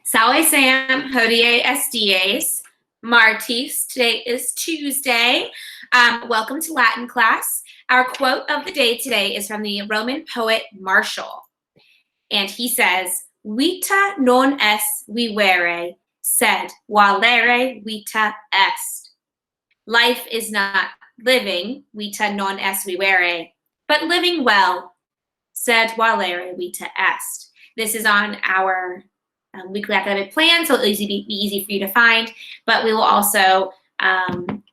Salve Sam, Hodie SDAs, Martis. Today is Tuesday. Welcome to Latin class. Our quote of the day today is from the Roman poet Martial. And he says, Vita non est vivere, sed valere vita est. Life is not living, vita non est vivere, but living well, sed valere vita est. This is on our weekly academic plan, so it'll be easy for you to find, but we will also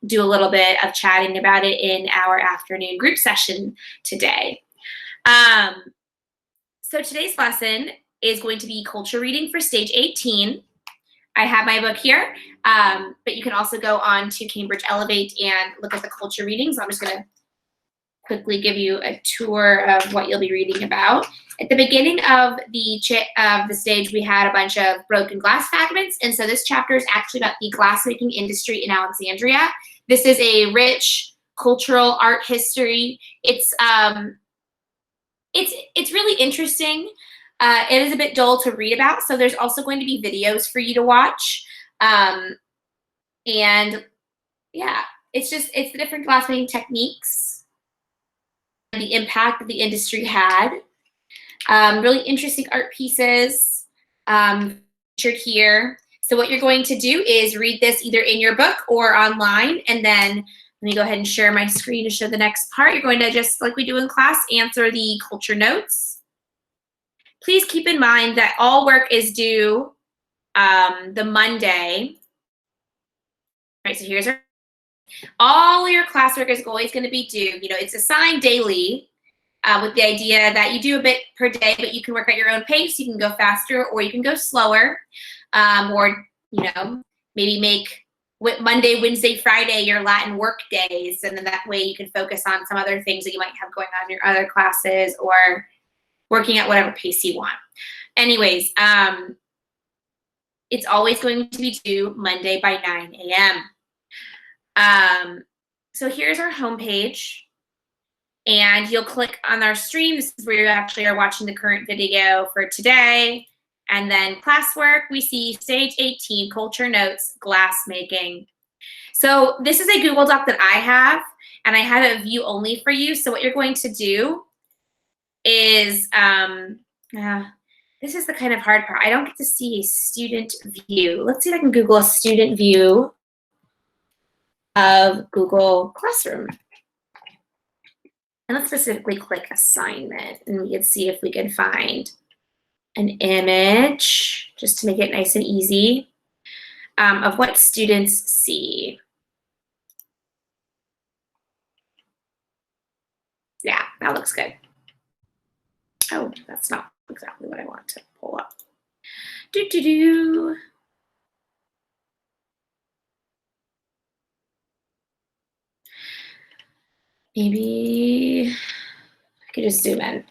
do a little bit of chatting about it in our afternoon group session today. So today's lesson is going to be culture reading for stage 18. I have my book here, but you can also go on to Cambridge Elevate and look at the culture readings. So I'm just going to quickly give you a tour of what you'll be reading about. At the beginning of the stage, we had a bunch of broken glass fragments, and so this chapter is actually about the glassmaking industry in Alexandria. This is a rich cultural art history. It's really interesting. It is a bit dull to read about, so there's also going to be videos for you to watch. And yeah, it's the different glassmaking techniques, the impact that the industry had. Really interesting art pieces featured here. So what you're going to do is read this either in your book or online, and then let me go ahead and share my screen to show the next part. You're going to, just like we do in class, answer the culture notes. Please keep in mind that all work is due the Monday. All right, so here's all your classwork is always going to be due. You know, it's assigned daily with the idea that you do a bit per day, but you can work at your own pace. You can go faster or you can go slower, or, you know, maybe make Monday, Wednesday, Friday your Latin work days, and then that way you can focus on some other things that you might have going on in your other classes, or working at whatever pace you want. Anyways, it's always going to be due Monday by 9 a.m. So here's our homepage, and you'll click on our stream. This is where you actually are watching the current video for today. And then classwork, we see stage 18, culture notes, glass making. So this is a Google Doc that I have, and I have it view only for you. So what you're going to do is, this is the kind of hard part. I don't get to see a student view. Let's see if I can Google a student view of Google Classroom. And let's specifically click assignment, and we can see if we can find an image, just to make it nice and easy, of what students see. Yeah, that looks good. Oh, that's not exactly what I want to pull up. Maybe I could just zoom in.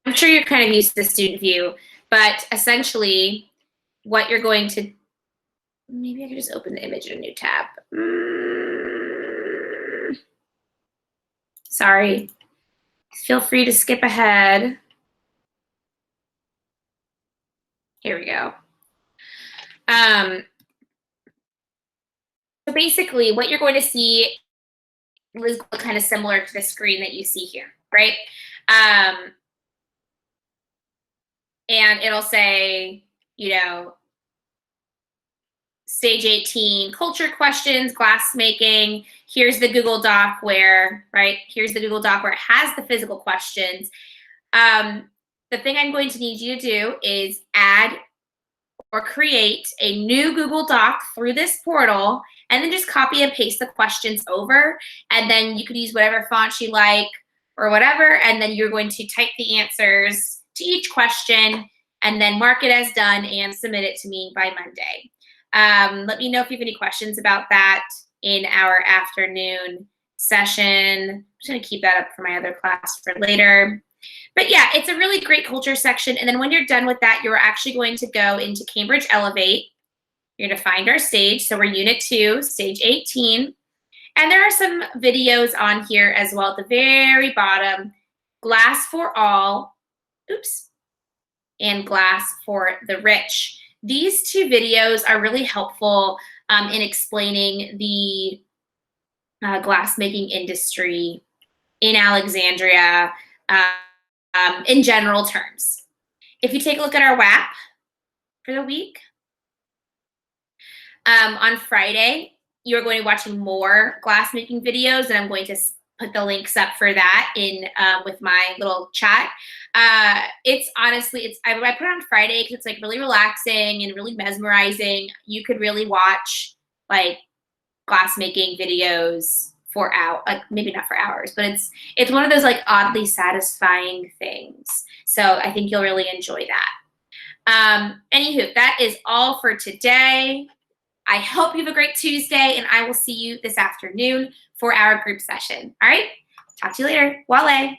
I'm sure you're kind of used to the student view, but essentially what you're going to, maybe I could just open the image in a new tab. Sorry. Feel free to skip ahead. Here we go. So basically what you're going to see is kind of similar to the screen that you see here, right? And it'll say, you know, stage 18, culture questions, glass making. Here's the Google Doc where, right? Here's the Google Doc where it has the physical questions. The thing I'm going to need you to do is add or create a new Google Doc through this portal, and then just copy and paste the questions over. And then you could use whatever font you like or whatever. And then you're going to type the answers to each question and then mark it as done and submit it to me by Monday. Let me know if you have any questions about that in our afternoon session. I'm just going to keep that up for my other class for later. But yeah, it's a really great culture section. And then when you're done with that, you're actually going to go into Cambridge Elevate. You're going to find our stage. So we're Unit 2, Stage 18. And there are some videos on here as well at the very bottom. Glass for all, oops, and glass for the rich. These two videos are really helpful in explaining the glassmaking industry in Alexandria in general terms. If you take a look at our WAP for the week, on Friday, you're going to be watching more glassmaking videos, and I'm going to put the links up for that in with my little chat. It's honestly, I put it on Friday because it's like really relaxing and really mesmerizing. You could really watch like glassmaking videos for hours, like maybe not for hours, but it's one of those like oddly satisfying things. So I think you'll really enjoy that. Anywho, that is all for today. I hope you have a great Tuesday, and I will see you this afternoon for our group session. All right? Talk to you later. Wale.